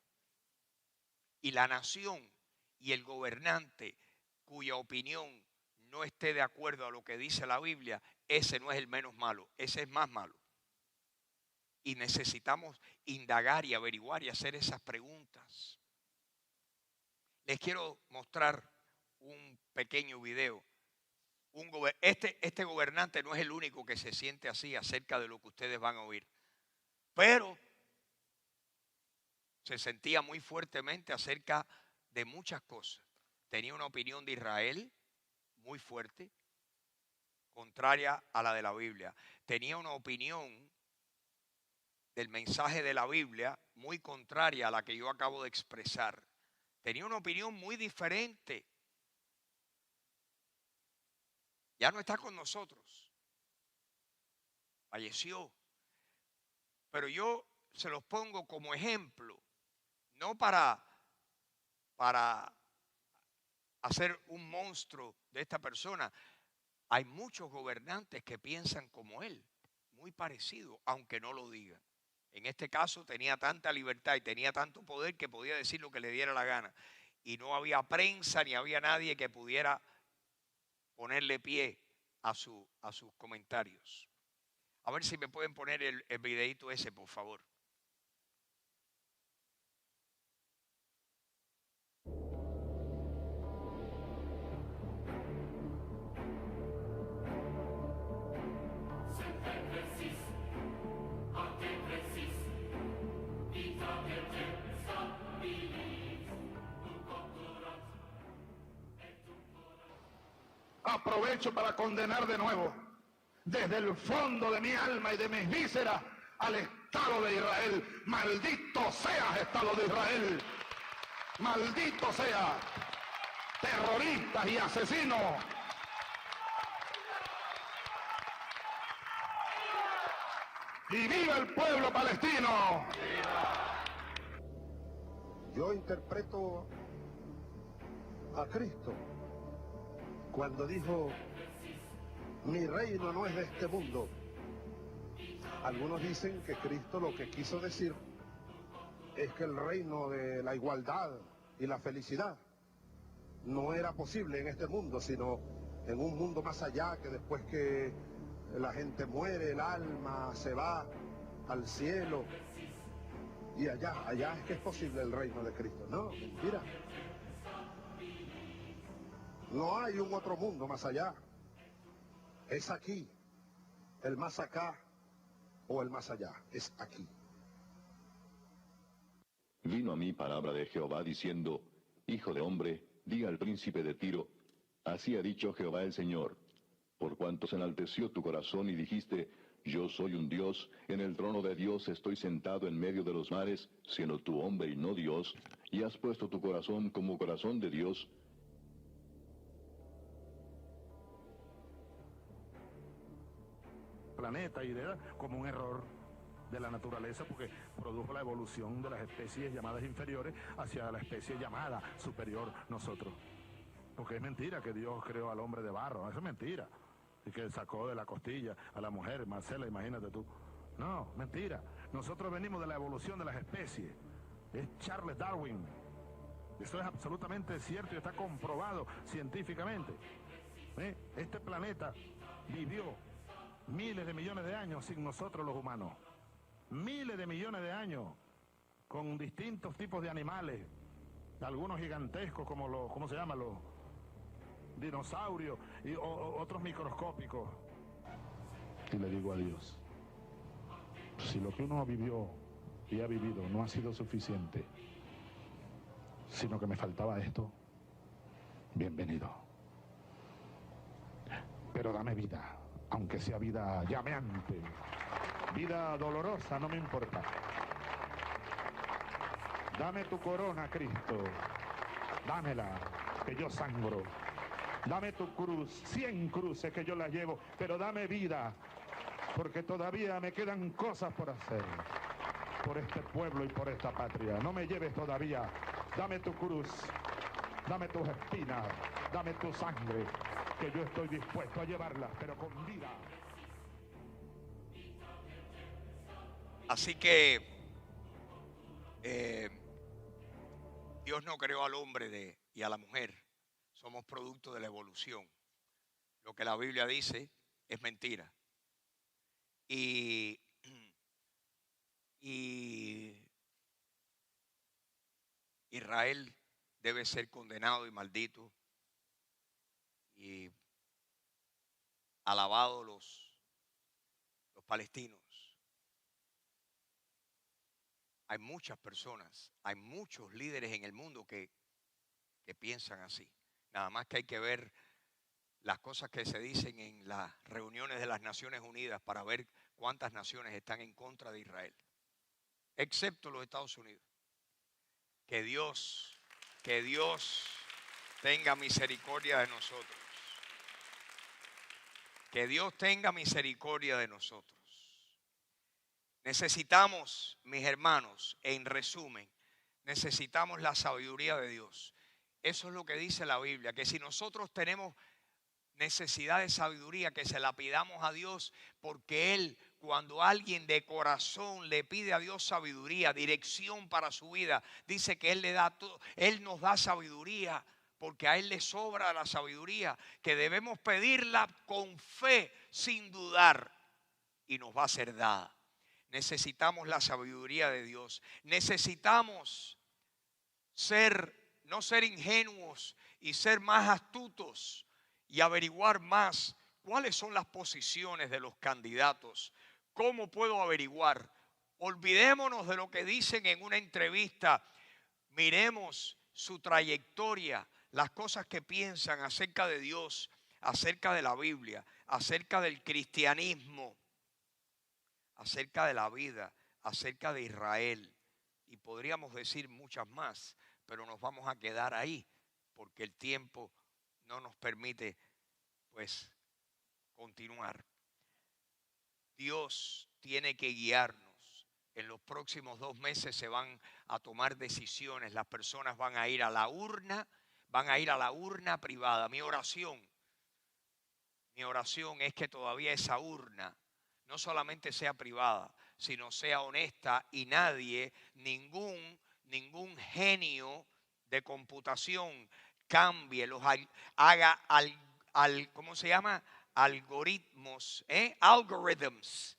Y la nación y el gobernante cuya opinión no esté de acuerdo a lo que dice la Biblia, ese no es el menos malo, ese es más malo. Y necesitamos indagar y averiguar y hacer esas preguntas. Les quiero mostrar un pequeño video. Este gobernante no es el único que se siente así acerca de lo que ustedes van a oír, pero se sentía muy fuertemente acerca de muchas cosas. Tenía una opinión de Israel muy fuerte, contraria a la de la Biblia. Tenía una opinión del mensaje de la Biblia muy contraria a la que yo acabo de expresar. Tenía una opinión muy diferente. Ya no está con nosotros. Falleció. Pero yo se los pongo como ejemplo, no para hacer un monstruo de esta persona. Hay muchos gobernantes que piensan como él, muy parecido, aunque no lo digan. En este caso tenía tanta libertad y tenía tanto poder que podía decir lo que le diera la gana. Y no había prensa ni había nadie que pudiera ponerle pie a sus comentarios. A ver si me pueden poner el videíto ese, por favor. Aprovecho para condenar de nuevo, desde el fondo de mi alma y de mis vísceras, al Estado de Israel. Maldito seas, Estado de Israel. Maldito sea, terroristas y asesinos. Y viva el pueblo palestino. Yo interpreto a Cristo cuando dijo, mi reino no es de este mundo. Algunos dicen que Cristo lo que quiso decir es que el reino de la igualdad y la felicidad no era posible en este mundo, sino en un mundo más allá, que después que la gente muere, el alma se va al cielo, y allá es que es posible el reino de Cristo. No, mentira. No hay un otro mundo más allá. Es aquí. el más acá o el más allá, es aquí. Vino a mí palabra de Jehová diciendo, Hijo de hombre, di al príncipe de Tiro, así ha dicho Jehová el Señor, por cuanto se enalteció tu corazón y dijiste, yo soy un Dios, en el trono de Dios estoy sentado en medio de los mares, siendo tú hombre y no Dios, y has puesto tu corazón como corazón de Dios. Planeta y como un error de la naturaleza, porque produjo la evolución de las especies llamadas inferiores hacia la especie llamada superior, nosotros. Porque es mentira que Dios creó al hombre de barro, eso es mentira. Y que sacó de la costilla a la mujer, Marcela, imagínate tú. No, mentira. Nosotros venimos de la evolución de las especies. Es Charles Darwin. Eso es absolutamente cierto y está comprobado científicamente. Este planeta vivió miles de millones de años sin nosotros los humanos. Miles de millones de años con distintos tipos de animales, algunos gigantescos como los, ¿cómo se llama? Los dinosaurios y otros microscópicos. Y le digo a Dios, si lo que uno vivió y ha vivido no ha sido suficiente, sino que me faltaba esto, bienvenido. Pero dame vida, aunque sea vida llameante, vida dolorosa, no me importa. Dame tu corona, Cristo, dámela, que yo sangro. Dame tu cruz, 100 cruces que yo las llevo, pero dame vida, porque todavía me quedan cosas por hacer, por este pueblo y por esta patria. No me lleves todavía, dame tu cruz, dame tus espinas, dame tu sangre, que yo estoy dispuesto a llevarlas, pero con vida. Así que Dios no creó al hombre y a la mujer. Somos producto de la evolución. Lo que la Biblia dice es mentira. Y Israel debe ser condenado y maldito y alabado los palestinos. Hay muchas personas, hay muchos líderes en el mundo que piensan así. Nada más que hay que ver las cosas que se dicen en las reuniones de las Naciones Unidas para ver cuántas naciones están en contra de Israel, excepto los Estados Unidos. Que Dios tenga misericordia de nosotros. Que Dios tenga misericordia de nosotros. Necesitamos, mis hermanos, en resumen, necesitamos la sabiduría de Dios. Eso es lo que dice la Biblia, que si nosotros tenemos necesidad de sabiduría, que se la pidamos a Dios, porque Él, cuando alguien de corazón le pide a Dios sabiduría, dirección para su vida, dice que Él le da todo, Él nos da sabiduría, porque a Él le sobra la sabiduría, que debemos pedirla con fe, sin dudar, y nos va a ser dada. Necesitamos la sabiduría de Dios. Necesitamos no ser ingenuos y ser más astutos y averiguar más cuáles son las posiciones de los candidatos. ¿Cómo puedo averiguar? Olvidémonos de lo que dicen en una entrevista. Miremos su trayectoria, las cosas que piensan acerca de Dios, acerca de la Biblia, acerca del cristianismo, acerca de la vida, acerca de Israel. Y podríamos decir muchas más, pero nos vamos a quedar ahí porque el tiempo no nos permite, pues, continuar. Dios tiene que guiarnos. En los próximos 2 meses se van a tomar decisiones. Las personas van a ir a la urna privada. Mi oración es que todavía esa urna no solamente sea privada, sino sea honesta y nadie, ningún genio de computación cambie, haga ¿cómo se llama? Algoritmos, algorithms,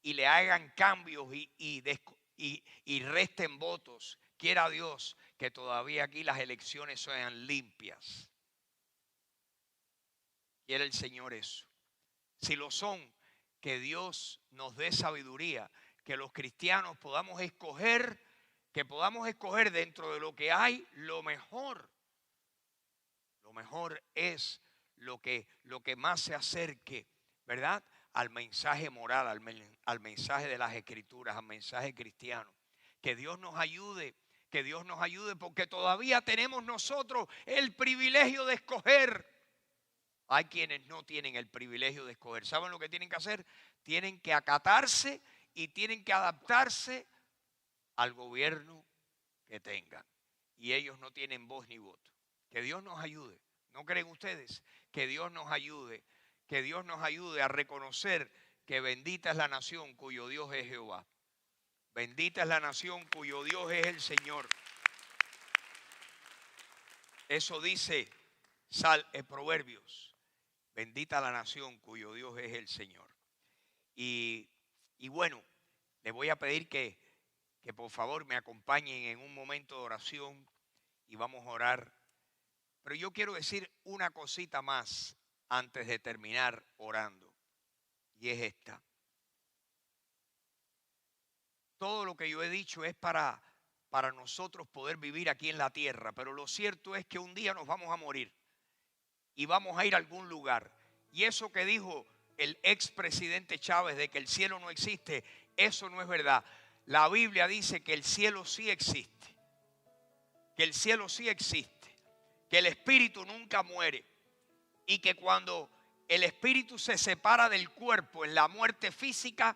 y le hagan cambios y resten votos. Quiera Dios que todavía aquí las elecciones sean limpias. Quiere el Señor eso. Si lo son, que Dios nos dé sabiduría, que los cristianos podamos escoger, dentro de lo que hay lo mejor. Lo mejor es lo que más se acerque, ¿verdad?, al mensaje moral, al mensaje de las Escrituras, al mensaje cristiano. Que Dios nos ayude, porque todavía tenemos nosotros el privilegio de escoger. Hay quienes no tienen el privilegio de escoger. ¿Saben lo que tienen que hacer? Tienen que acatarse y tienen que adaptarse al gobierno que tengan. Y ellos no tienen voz ni voto. Que Dios nos ayude. ¿No creen ustedes? Que Dios nos ayude. Que Dios nos ayude a reconocer que bendita es la nación cuyo Dios es Jehová. Bendita es la nación cuyo Dios es el Señor. Eso dice Proverbios. Bendita la nación cuyo Dios es el Señor. Y bueno, les voy a pedir que por favor me acompañen en un momento de oración y vamos a orar. Pero yo quiero decir una cosita más antes de terminar orando. Y es esta. Todo lo que yo he dicho es para nosotros poder vivir aquí en la tierra. Pero lo cierto es que un día nos vamos a morir. Y vamos a ir a algún lugar. Y eso que dijo el expresidente Chávez de que el cielo no existe, eso no es verdad. La Biblia dice que el cielo sí existe. Que el cielo sí existe. Que el espíritu nunca muere. Y que cuando el espíritu se separa del cuerpo en la muerte física,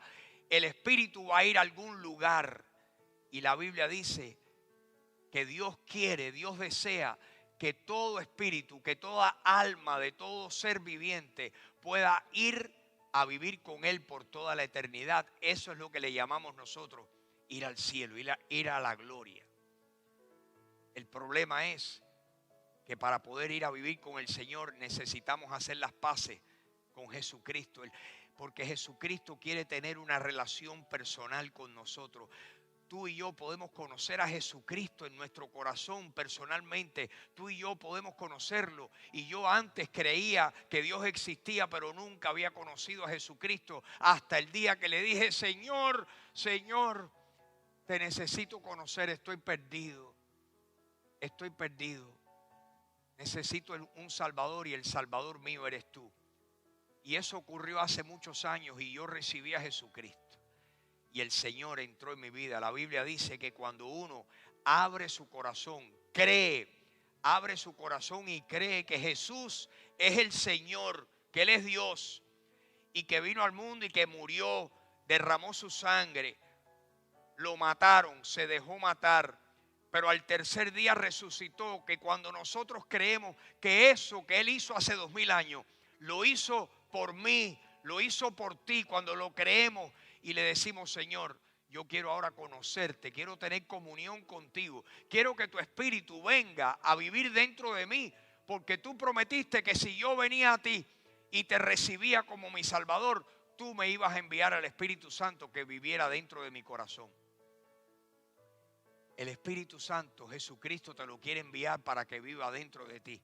el espíritu va a ir a algún lugar. Y la Biblia dice que Dios quiere, Dios desea que todo espíritu, que toda alma de todo ser viviente pueda ir a vivir con Él por toda la eternidad. Eso es lo que le llamamos nosotros ir al cielo, ir a la gloria. El problema es que para poder ir a vivir con el Señor necesitamos hacer las paces con Jesucristo. Porque Jesucristo quiere tener una relación personal con nosotros. Tú y yo podemos conocer a Jesucristo en nuestro corazón personalmente. Tú y yo podemos conocerlo. Y yo antes creía que Dios existía, pero nunca había conocido a Jesucristo. Hasta el día que le dije, Señor, Señor, te necesito conocer. Estoy perdido. Estoy perdido. Necesito un Salvador y el Salvador mío eres tú. Y eso ocurrió hace muchos años y yo recibí a Jesucristo. Y el Señor entró en mi vida. La Biblia dice que cuando uno abre su corazón, abre su corazón y cree que Jesús es el Señor, que Él es Dios y que vino al mundo y que murió, derramó su sangre, lo mataron, se dejó matar, pero al tercer día resucitó. Que cuando nosotros creemos que eso que Él hizo hace 2000 años, lo hizo por mí, lo hizo por ti, cuando lo creemos y le decimos, Señor, yo quiero ahora conocerte, quiero tener comunión contigo, quiero que tu espíritu venga a vivir dentro de mí, porque tú prometiste que si yo venía a ti y te recibía como mi Salvador, tú me ibas a enviar al Espíritu Santo que viviera dentro de mi corazón. El Espíritu Santo, Jesucristo te lo quiere enviar para que viva dentro de ti,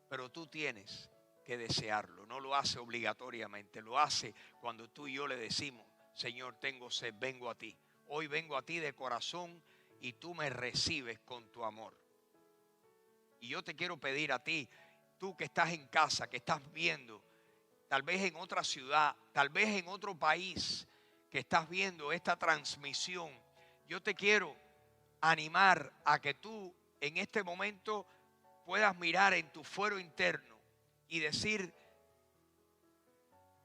pero tú tienes que desearlo. No lo hace obligatoriamente, lo hace cuando tú y yo le decimos, Señor, tengo sed, vengo a ti. Hoy vengo a ti de corazón y tú me recibes con tu amor. Y yo te quiero pedir a ti, tú que estás en casa, que estás viendo, tal vez en otra ciudad, tal vez en otro país, que estás viendo esta transmisión, yo te quiero animar a que tú en este momento puedas mirar en tu fuero interno y decir,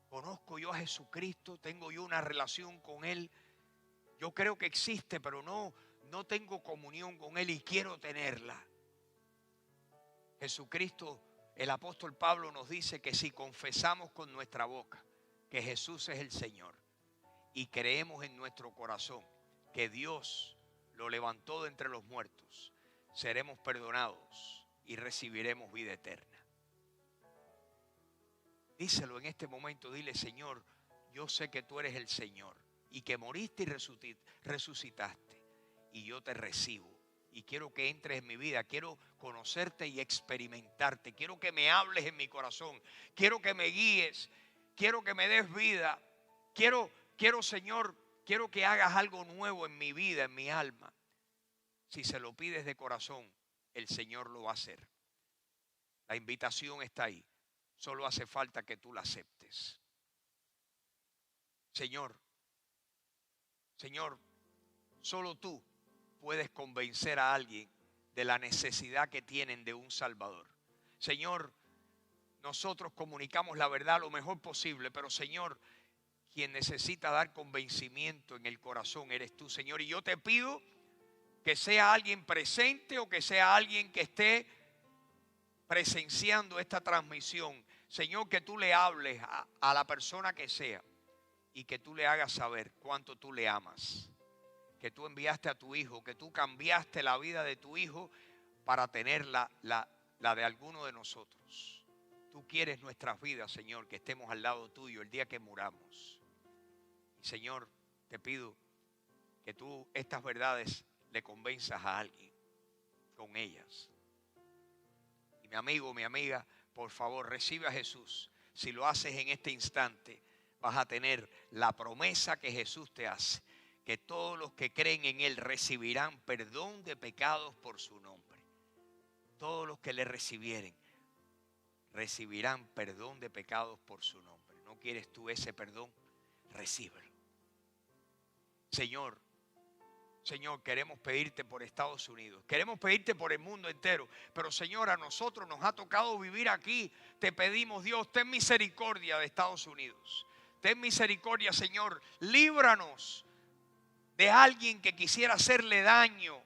conozco yo a Jesucristo, tengo yo una relación con Él, yo creo que existe, pero no tengo comunión con Él y quiero tenerla. Jesucristo, el apóstol Pablo nos dice que si confesamos con nuestra boca que Jesús es el Señor y creemos en nuestro corazón que Dios lo levantó de entre los muertos, seremos perdonados y recibiremos vida eterna. Díselo en este momento, dile, Señor, yo sé que tú eres el Señor y que moriste y resucitaste y yo te recibo y quiero que entres en mi vida, quiero conocerte y experimentarte, quiero que me hables en mi corazón, quiero que me guíes, quiero que me des vida. Quiero, Señor, quiero que hagas algo nuevo en mi vida, en mi alma. Si se lo pides de corazón, el Señor lo va a hacer. La invitación está ahí. Solo hace falta que tú la aceptes. Señor, solo tú puedes convencer a alguien de la necesidad que tienen de un Salvador. Señor, nosotros comunicamos la verdad lo mejor posible, pero Señor, quien necesita dar convencimiento en el corazón eres tú, Señor. Y yo te pido que sea alguien presente o que sea alguien que esté presenciando esta transmisión. Señor, que tú le hables a la persona que sea y que tú le hagas saber cuánto tú le amas. Que tú enviaste a tu hijo, que tú cambiaste la vida de tu hijo para tener la de alguno de nosotros. Tú quieres nuestras vidas, Señor, que estemos al lado tuyo el día que muramos. Y Señor, te pido que tú estas verdades le convenzas a alguien con ellas. Y mi amigo, mi amiga, por favor, recibe a Jesús. Si lo haces en este instante, vas a tener la promesa que Jesús te hace, que todos los que creen en Él recibirán perdón de pecados por su nombre. Todos los que le recibieren recibirán perdón de pecados por su nombre. ¿No quieres tú ese perdón? Recíbelo. Señor, queremos pedirte por Estados Unidos. Queremos pedirte por el mundo entero. Pero Señor, a nosotros nos ha tocado vivir aquí. Te pedimos, Dios, ten misericordia de Estados Unidos. Ten misericordia, Señor. Líbranos de alguien que quisiera hacerle daño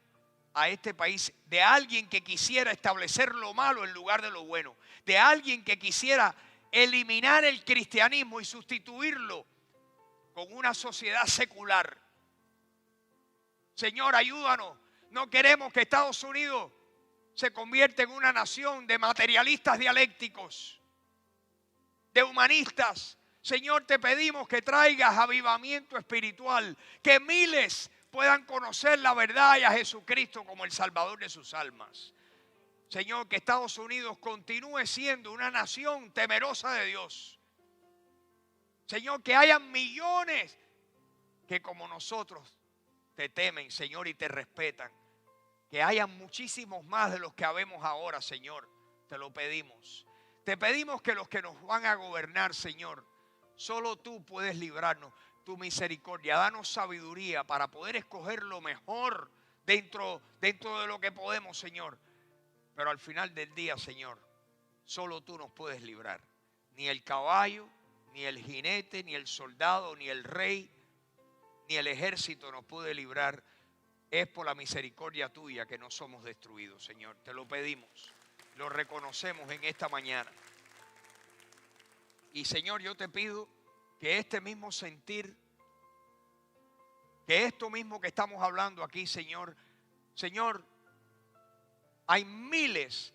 a este país, de alguien que quisiera establecer lo malo en lugar de lo bueno, de alguien que quisiera eliminar el cristianismo y sustituirlo con una sociedad secular. Señor, ayúdanos. No queremos que Estados Unidos se convierta en una nación de materialistas dialécticos, de humanistas. Señor, te pedimos que traigas avivamiento espiritual, que miles puedan conocer la verdad y a Jesucristo como el Salvador de sus almas. Señor, que Estados Unidos continúe siendo una nación temerosa de Dios. Señor, que haya millones que como nosotros te temen, Señor, y te respetan. Que haya muchísimos más de los que habemos ahora, Señor. Te lo pedimos. Te pedimos que los que nos van a gobernar, Señor, solo tú puedes librarnos. Tu misericordia, danos sabiduría para poder escoger lo mejor dentro de lo que podemos, Señor. Pero al final del día, Señor, solo tú nos puedes librar. Ni el caballo, ni el jinete, ni el soldado, ni el rey, ni el ejército nos puede librar. Es por la misericordia tuya que no somos destruidos, Señor. Te lo pedimos, lo reconocemos en esta mañana. Y Señor, yo te pido que este mismo sentir, que esto mismo que estamos hablando aquí, Señor, hay miles,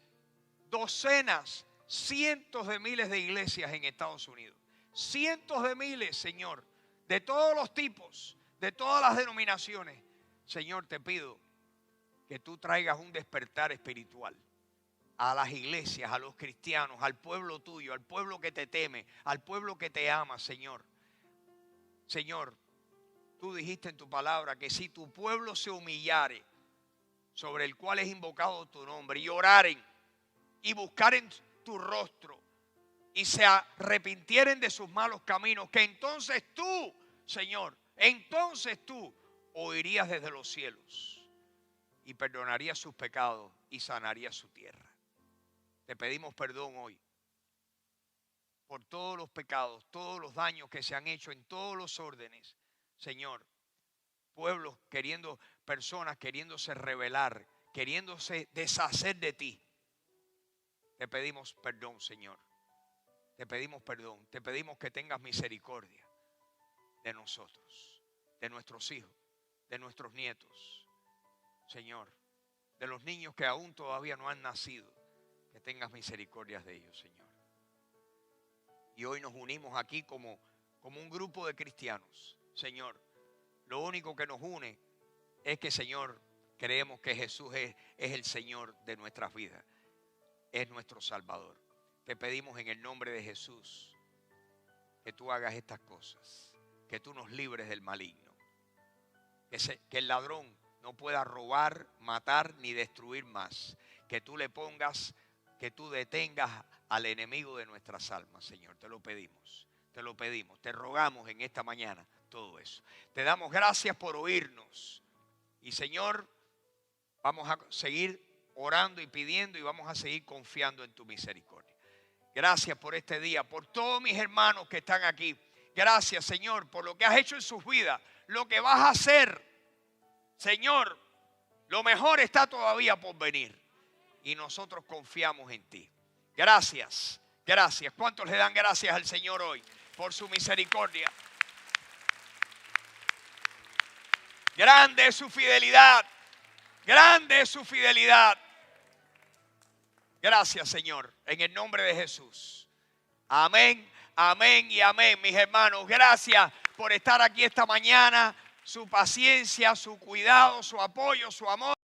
docenas, cientos de miles de iglesias en Estados Unidos. Cientos de miles, Señor, de todos los tipos, de todas las denominaciones. Señor, te pido que tú traigas un despertar espiritual a las iglesias, a los cristianos, al pueblo tuyo, al pueblo que te teme, al pueblo que te ama, Señor. Señor, tú dijiste en tu palabra que si tu pueblo se humillare, sobre el cual es invocado tu nombre, y oraren y buscaren tu rostro y se arrepintieren de sus malos caminos, que entonces tú, Señor, entonces tú oirías desde los cielos y perdonarías sus pecados y sanarías su tierra. Te pedimos perdón hoy por todos los pecados, todos los daños que se han hecho en todos los órdenes, Señor. Pueblos personas queriéndose rebelar, queriéndose deshacer de ti. Te pedimos perdón, Señor. Te pedimos perdón. Te pedimos que tengas misericordia de nosotros, de nuestros hijos, de nuestros nietos. Señor, de los niños que aún todavía no han nacido, que tengas misericordia de ellos, Señor. Y hoy nos unimos aquí como un grupo de cristianos, Señor. Lo único que nos une es que, Señor, creemos que Jesús es el Señor de nuestras vidas. Es nuestro Salvador. Te pedimos en el nombre de Jesús que tú hagas estas cosas, que tú nos libres del maligno, que el ladrón no pueda robar, matar ni destruir más, que tú le pongas, que tú detengas al enemigo de nuestras almas, Señor. Te lo pedimos, te rogamos en esta mañana todo eso. Te damos gracias por oírnos y, Señor, vamos a seguir orando y pidiendo y vamos a seguir confiando en tu misericordia. Gracias por este día, por todos mis hermanos que están aquí. Gracias, Señor, por lo que has hecho en sus vidas, lo que vas a hacer. Señor, lo mejor está todavía por venir y nosotros confiamos en ti. Gracias, gracias. ¿Cuántos le dan gracias al Señor hoy por su misericordia? Grande es su fidelidad, grande es su fidelidad. Gracias, Señor, en el nombre de Jesús. Amén, amén y amén, mis hermanos. Gracias por estar aquí esta mañana. Su paciencia, su cuidado, su apoyo, su amor.